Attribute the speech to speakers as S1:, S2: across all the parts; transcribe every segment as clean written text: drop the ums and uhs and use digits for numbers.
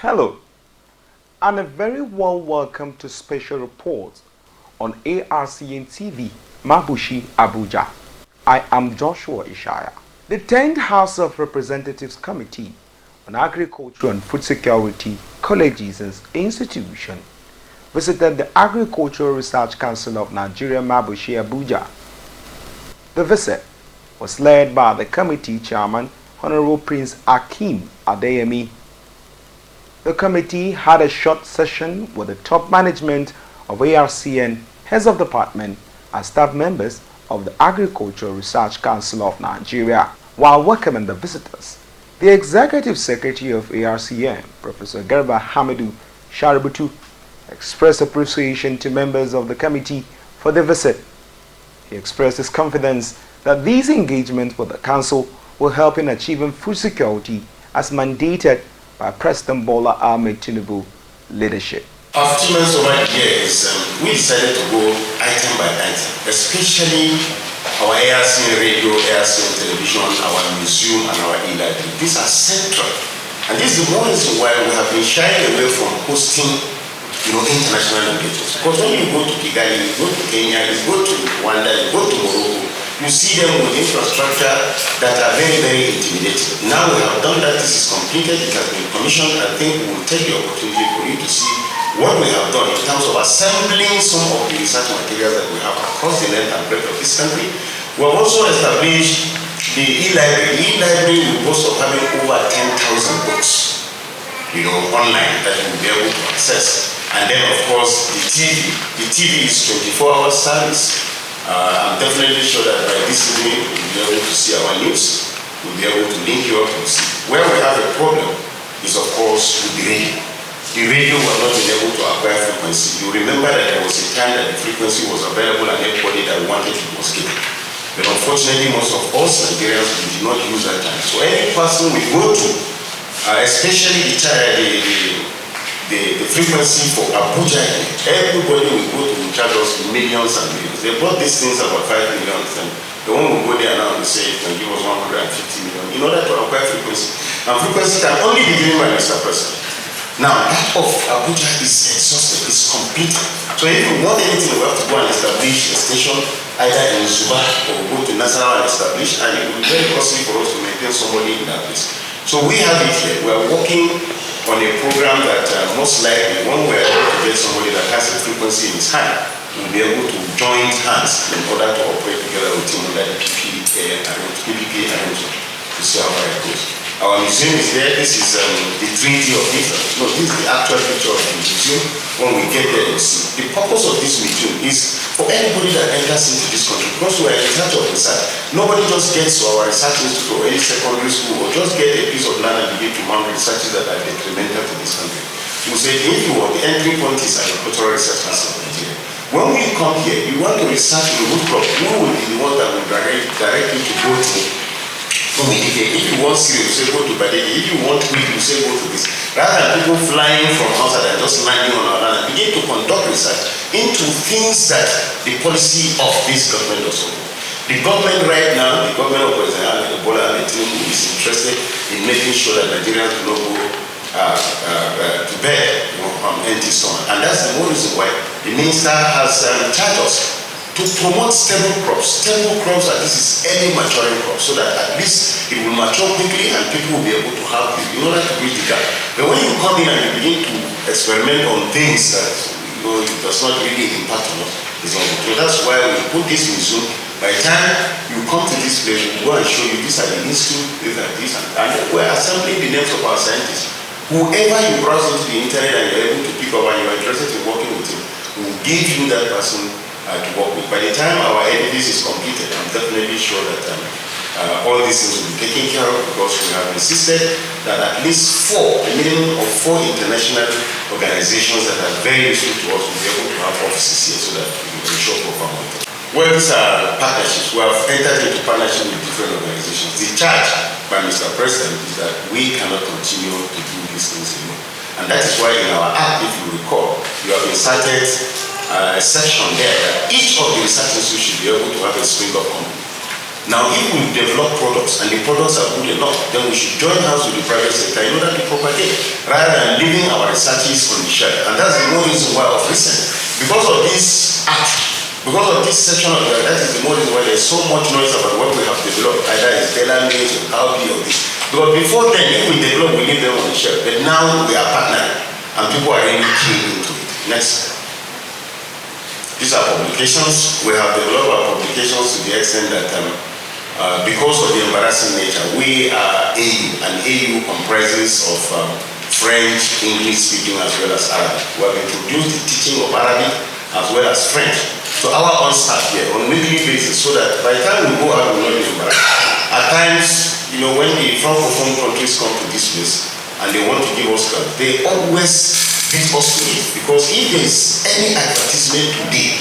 S1: Hello, and a very warm welcome to special report on Arcn TV, Mabushi, Abuja. I am Joshua Ishaya. The 10th House of Representatives Committee on Agriculture and Food Security, Colleges and Institutions visited the Agricultural Research Council of Nigeria, Mabushi, Abuja. The visit was led by the committee chairman, Honorable Prince Arcn Adeyemi. The committee had a short session with the top management of Arcn, heads of department, and staff members of the Agricultural Research Council of Nigeria. While welcoming the visitors, the Executive Secretary of Arcn, Professor Garba Hamidou Shaributu, expressed appreciation to members of the committee for the visit. He expressed his confidence that these engagements with the council will help in achieving food security as mandated by President Bola Ahmed Tinubu leadership.
S2: Our achievements over the years, we decided to go item by item, especially our Arcn radio, Arcn television, our museum, and our e-library. These are central. And this is the one reason why we have been shying away from hosting international engagements. Because when you go to Kigali, you go to Kenya, you go to Rwanda, you go to Morocco, you see them with infrastructure that are very, very intimidating. Now we have done that, this is completed, it has been commissioned. I think we will take the opportunity for you to see what we have done in terms of assembling some of the research materials that we have across the length and breadth of this country. We have also established the e-library. The e-library will boast of having over 10,000 books, online that you will be able to access. And then, of course, the TV. The TV is 24-hour service. I'm definitely sure that by this evening, we'll be able to see our news. We'll be able to link you up to see. Where we have a problem is, of course, with the radio. The radio was not been able to acquire frequency. You remember that there was a time that the frequency was available and everybody that wanted it was given. But unfortunately, most of us Nigerians, we did not use that time. So any person we go to, especially the frequency for Abuja, everybody will go to charge us millions and millions. They bought these things about 5 million, and the one will go there now and say it can give us 150 million in order to acquire frequency. And frequency can only be given by Mr. President. Now, that of Abuja is exhausted, it's complete. So if we want anything, we have to go and establish a station either in Zuba or go to Nassau and establish, and it will be very costly for us to maintain somebody in that place. So we have it here. We are working on a program that most likely, when we are able to get somebody that has a frequency in his hand, we'll be able to join hands in order to operate together with him under the PPP arrangement to see how it goes. Our museum is there. This is the Trinity of Difference. No, this is the actual picture of the museum. When we get there, you see. The purpose of this museum is for anybody that enters into this country, because we are in charge of research. Nobody just gets to our research institute or any secondary school or just get a piece of land and begin to mount researches that are detrimental to this country. We say, if you want, the entry point is Agricultural Research Council of Nigeria. When we come here, you want to research the root crop, who will be the one that will direct you to go to? If you want cereal, you say go to Badegi. If you want wheat, you say go to this. Rather than people flying from outside and just landing on our land and begin to conduct research into things that the policy of this government does not do. The government right now, the government of President Bola Ahmed Tinubu is interested in making sure that Nigerians do not go to bed on empty stomach. And that's the more reason why the minister has charged us to promote stable crops that this is early maturing crops, so that at least it will mature quickly and people will be able to have it in order to bridge the gap. But when you come in and you begin to experiment on things that it does not really impact on us, it's not good. So that's why we put this museum. By the time you come to this place, we'll go and show you these are the institute, these are this, and we're assembling the names of our scientists. Whoever you browse into the internet and you're able to pick up and you're interested in working with him, we'll give you that person to work with. By the time our edifice is completed, I'm definitely sure that all these things will be taken care of, because we have insisted that at least a minimum of 4 international organizations that are very useful to us will be able to have offices here, so that we can ensure proper monitoring. Well, these are partnerships. We have entered into partnership with different organizations. The charge by Mr. President is that we cannot continue to do these things alone. And that is why in our act, if you recall, you have inserted a section there that each of the research institutes should be able to have a spring-up company. Now, if we develop products and the products are good enough, then we should join hands with the private sector in order to propagate, rather than leaving our researches on the shelf. And that's the more reason why of recent, because of this act, because of this section of the, that is the more reason why there's so much noise about what we have developed, either it's tailor-made or how be or this. Because before then, if we develop, we leave them on the shelf. But now we are partnering, and people are really keen into it. Next. These are publications. We have developed our publications to the extent that because of the embarrassing nature, we are AU, and AU comprises of French, English speaking as well as Arabic. We have introduced the teaching of Arabic as well as French to our own staff here on a weekly basis, so that by the time we go out, we will not be embarrassed. At times, you know, when the Francophone countries come to this place and they want to give us help, they always beat us to it, because if there is any advertisement today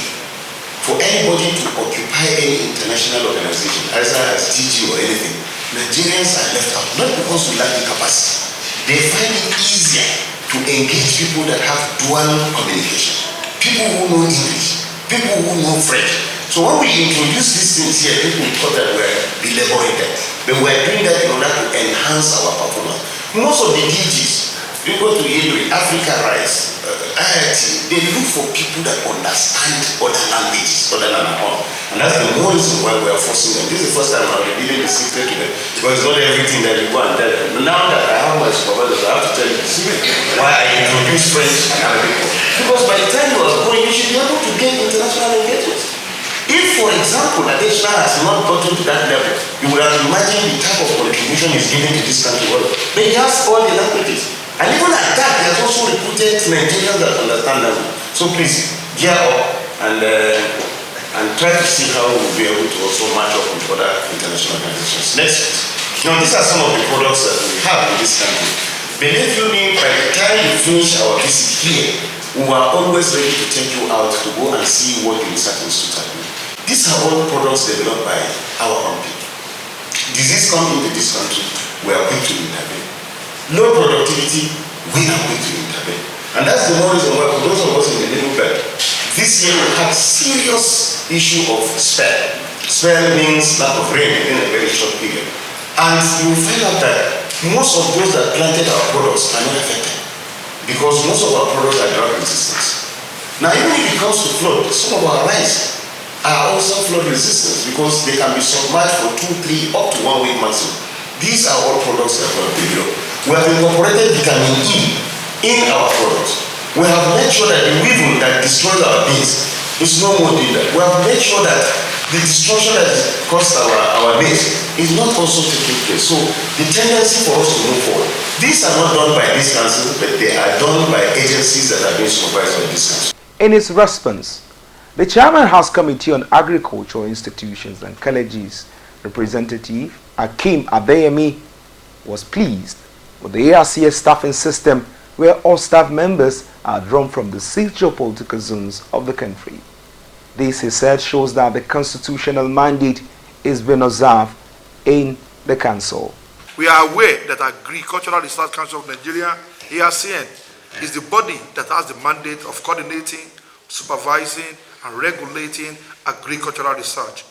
S2: for anybody to occupy any international organization, either as DG or anything, Nigerians are left out, not because we lack the capacity. They find it easier to engage people that have dual communication, people who know English, people who know French. So when we introduce these things here, people thought that we're belaboring them, but we're doing that in order to enhance our performance. Most of the DGs, you go to Hillary, Africa Rise, IIT, they look for people that understand other languages, other than our own. And that's the more reason why we are forcing them. This is the first time I'm revealing the secret to them, because it's not everything that you go and tell them. Now that I have my supervisors, I have to tell you the secret why I introduce French and Arabic. Because by the time you are going, you should be able to get international engagements. If, for example, additional has not gotten to that level, you would have imagined the type of contribution he's giving to this country. But he has all the languages. And even at that, he has also recruited Nigerians that understand language. So please, gear up and try to see how we'll be able to also match up with other international organizations. Next. Now, these are some of the products that we have in this country. Believe you me, by the time you finish our visit here, we are always ready to take you out to go and see what the research institute are doing. These are all products developed by our own people. Disease comes into this country, we are quick to intervene. Low productivity, we are quick to intervene. And that's the more reason why, for those of us in the middle belt, this year we have serious issue of spell. Spell means lack of rain in a very short period. And you will find out that most of those that planted our products are not affected, because most of our products are drought resistant. Now, even if it comes to flood, some of our rice are also flood resistant, because they can be submerged for 2, 3, up to 1 week maximum. These are all products that we have developed. We have incorporated vitamin E in our products. We have made sure that the weevil that destroys our beans is no more than that. We have made sure that the destruction that caused our maize is not also taking place. So the tendency for us to move forward. These are not done by this council, but they are done by agencies that are being supervised by this council.
S1: In its response, the Chairman House Committee on Agricultural Institutions and Colleges representative Arcn was pleased with the ARCS staffing system, where all staff members are drawn from the 6 geopolitical zones of the country. This, he said, shows that the constitutional mandate is being observed in the council.
S3: We are aware that Agricultural Research Council of Nigeria, Arcn, is the body that has the mandate of coordinating, supervising, and regulating agricultural research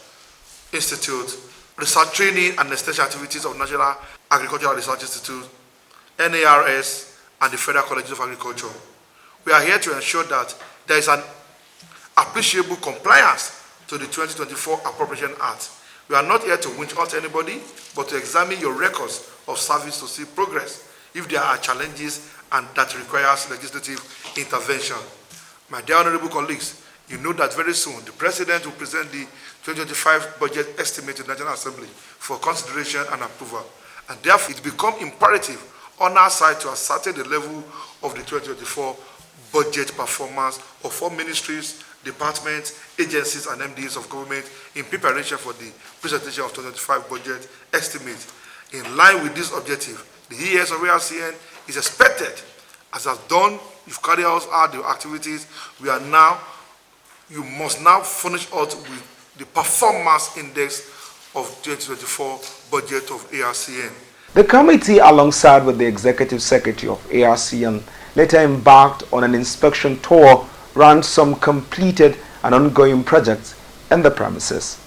S3: institutes, research training and extension activities of National Agricultural Research Institute, NARS, and the Federal Colleges of Agriculture. We are here to ensure that there is an appreciable compliance to the 2024 Appropriation Act. We are not here to winch out anybody, but to examine your records of service to see progress if there are challenges and that requires legislative intervention. My dear honorable colleagues, you know that very soon the President will present the 2025 budget estimate to the National Assembly for consideration and approval. And therefore, it becomes imperative on our side to ascertain the level of the 2024 budget performance of all ministries, departments, agencies, and MDs of government in preparation for the presentation of 2025 budget estimate. In line with this objective, the ES of Arcn is expected, as has done, you've carried out the activities, you must now furnish out with the performance index of 2024 budget of Arcn.
S1: The committee, alongside with the Executive Secretary of Arcn, later embarked on an inspection tour around some completed and ongoing projects in the premises.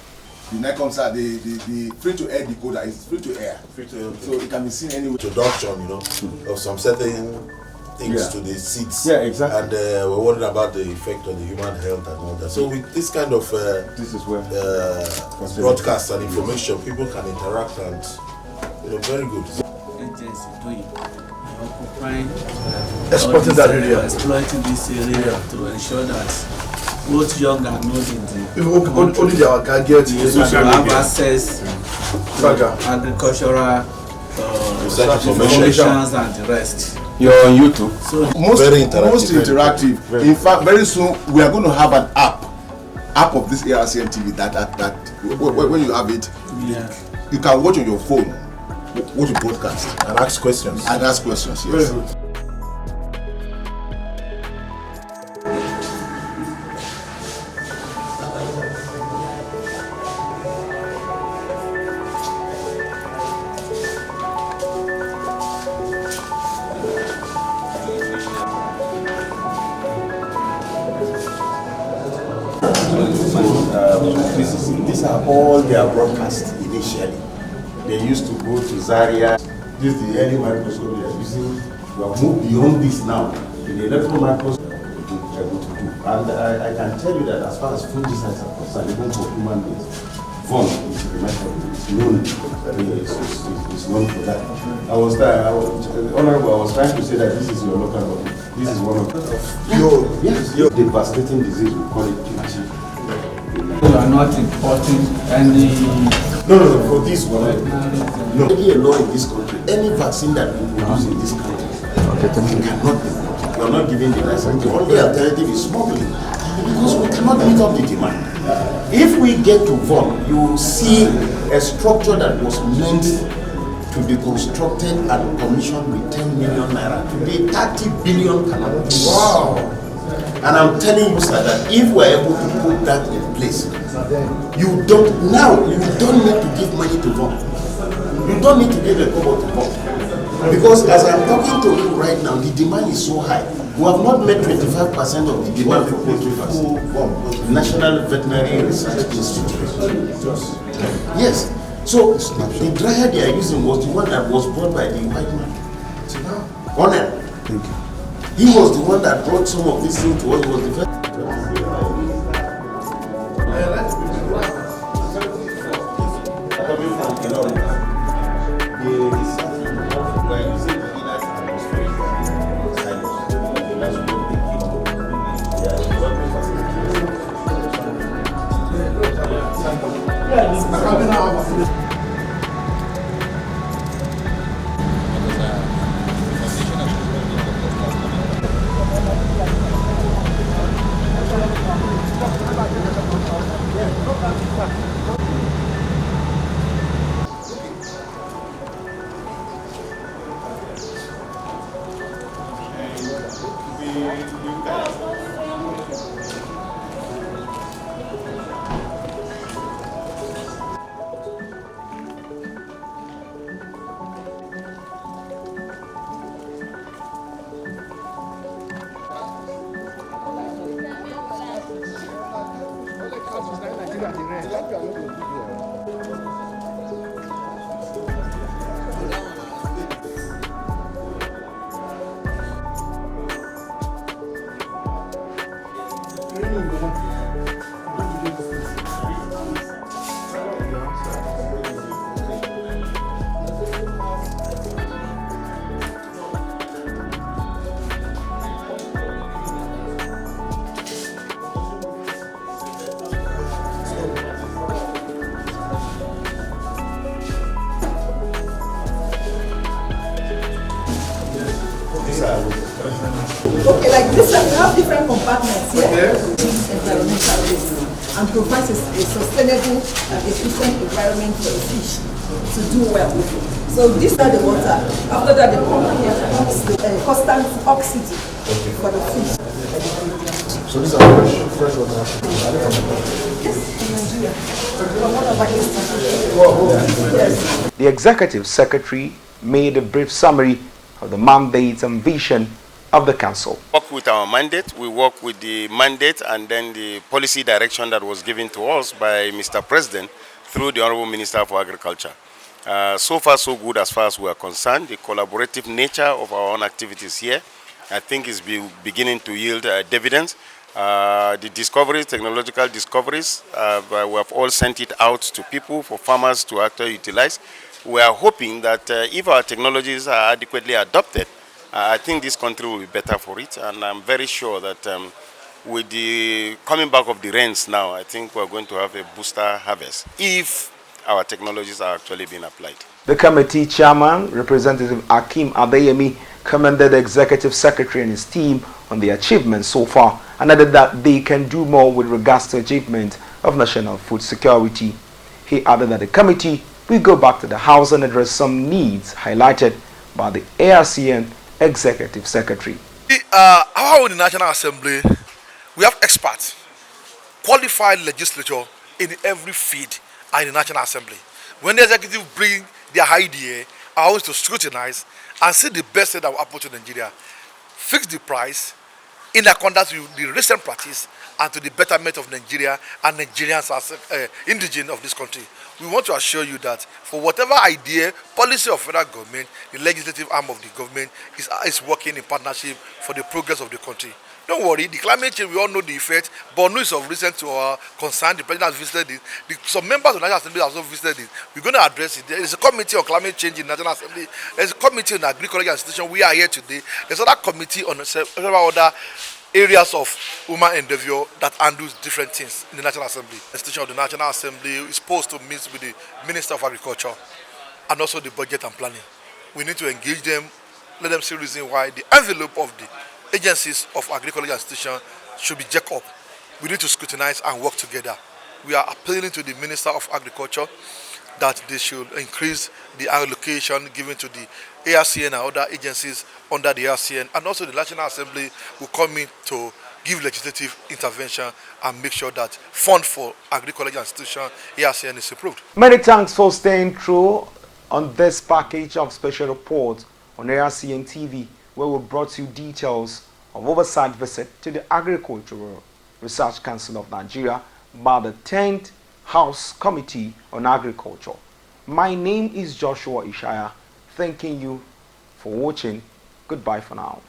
S4: The NICOM side, the free-to-air decoder is free-to-air.
S5: Free-to-air.
S4: So it can be seen anywhere.
S5: Introduction, of some certain things to the seeds.
S4: Yeah, exactly.
S5: And we're worried about the effect on the human health and all that. So with this kind of
S4: This is where
S5: broadcast and information, people can interact and, very good.
S6: Agency doing occupying
S3: Exploiting that area.
S6: exploiting this area to ensure that both young and old in the
S3: Only their gadgets,
S6: have access to agricultural
S5: Research
S6: information and the rest.
S1: You're on YouTube.
S6: So
S4: most interactive.
S5: Very
S4: In fact, very soon we are going to have an app of this Arcn TV that when you have it, you can watch on your phone, watch a broadcast
S5: And ask questions.
S4: Yes.
S3: Very good.
S7: These are all their broadcasts initially. They used to go to Zaria. This is the early microscope they are using. We have moved beyond this now. In the electron microscope, we are able to do. And I can tell you that as far as fungicides are concerned, even for human beings, VON is the method. It's known for that. Honorable, I was trying to say that this is your local body. This is one of your devastating disease. We call it kimchi.
S6: you are not importing any.
S7: No, for this one. No. Any law in this country, any vaccine that we produce in this country, it cannot be. We are not giving the license. The only alternative is smuggling. Because we cannot meet up the demand. If we get to VON, you will see a structure that was meant to be constructed and commissioned with 10 million naira. Today, 30 billion cannot be. Wow! And I'm telling you, sir, that if we're able to put that in place, you don't need to give money to VON. You don't need to give a kobo to VON. Because as I'm talking to you right now, the demand is so high. We have not met 25% of the demand for poultry vaccine. National Veterinary Research Institute. Yes. So the dryer they are using was the one that was brought by the white man. Honor.
S4: Thank you.
S7: He was the one that brought some of these things to us. He was the first.
S8: Okay, like this one, we have different compartments here. Environmental risk and provides a sustainable and efficient environment for the fish to do well. So these are the water. After that, the pump here pumps the constant oxygen for the fish.
S3: So these are fresh water.
S8: Yes, in Nigeria. From one of our institutions. Yes.
S1: The Executive Secretary made a brief summary of the mandates and vision of the Council.
S2: Work with our mandate, we work with the mandate and then the policy direction that was given to us by Mr. President through the Honorable Minister for Agriculture. So far, so good as far as we are concerned. The collaborative nature of our own activities here, I think, is beginning to yield dividends. The discoveries, technological discoveries, we have all sent it out to people, for farmers to actually utilize. We are hoping that if our technologies are adequately adopted, I think this country will be better for it. And I'm very sure that with the coming back of the rains now, I think we're going to have a booster harvest if our technologies are actually being applied.
S1: The committee chairman, Representative Arcn, commended the executive secretary and his team on the achievements so far and added that they can do more with regards to achievement of national food security. He added that the committee will go back to the House and address some needs highlighted by the Arcn executive secretary.
S3: Our own National Assembly, we have experts, qualified legislature in every field in the National Assembly. When the executive bring their idea, I always to scrutinize and see the best thing that will happen to Nigeria. Fix the price in accordance with the recent practice and to the betterment of Nigeria and Nigerians as indigenous of this country. We want to assure you that for whatever idea, policy of federal government, the legislative arm of the government is working in partnership for the progress of the country. Don't worry, the climate change, we all know the effect, but news of recent to our concern, the president has visited it, some members of the National Assembly have also visited it. We're going to address it. There is a committee on climate change in the National Assembly, there's a committee on agriculture institution, we are here today, there's another committee on several other areas of human endeavor that handles different things in the National Assembly. The institution of the National Assembly is supposed to meet with the Minister of Agriculture and also the budget and planning. We need to engage them, let them see the reason why the envelope of the agencies of agricultural institutions should be jacked up. We need to scrutinize and work together. We are appealing to the Minister of Agriculture that they should increase the allocation given to the Arcn and other agencies under the Arcn, and also the National Assembly will come in to give legislative intervention and make sure that fund for agricultural institution Arcn is improved.
S1: Many thanks for staying through on this package of special reports on Arcn TV, where we brought you details of oversight visit to the Agricultural Research Council of Nigeria by the 10th House Committee on Agriculture. My name is Joshua Ishaya, thanking you for watching. Goodbye for now.